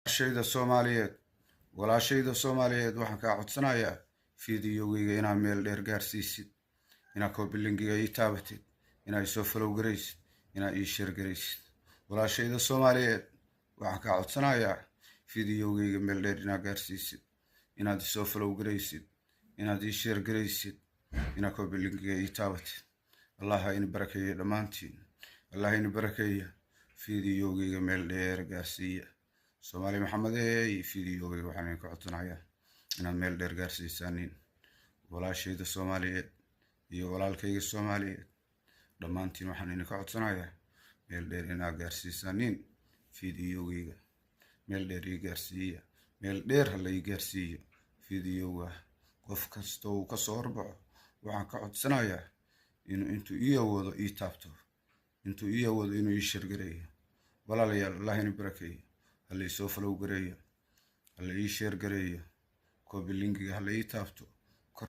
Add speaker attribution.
Speaker 1: shayda Soomaaliyeed walaashayda Soomaaliyeed waxaan ka codsanayaa fiidiyowgayga inaad meel dheer gaarsiisid inaad koobilingiga ii taabatid inaad soo follow garaysid inaad ii share garaysid walaashayda Soomaaliyeed waxaan ka codsanayaa fiidiyowgayga meel dheer inaad gaarsiisid inaad soo follow garaysid inaad ii share garaysid inaad koobilingiga ii taabatid Allah in barakeeyo dhamaantiin Allah in barakeeyo fiidiyowgayga meel dheer gaarsiiya Soomaali Maxamed fiidiyowgayga waxaan ka codsanayaa inaad meel dheer gaarsiisaanin walaashayda Soomaaliyeed iyo walaalkayga Soomaaliyeed dhamaantiin waxaan ka codsanayaa meel dheer inaad gaarsiisaanin fiidiyowgayga meel dheer ii gaarsiiya meel dheer ha la ii gaarsiiyo fiidiyowga qof kasta oo ka soo horbaxo waxaan ka codsanayaa intuu ii awoodo ii taabto intuu ii awoodo inuu ii share gareeyo walaalayaal Allah in barakeeyo هل يسوف لو قرية هل يشير قرية كوبي لينكي هل يتافتو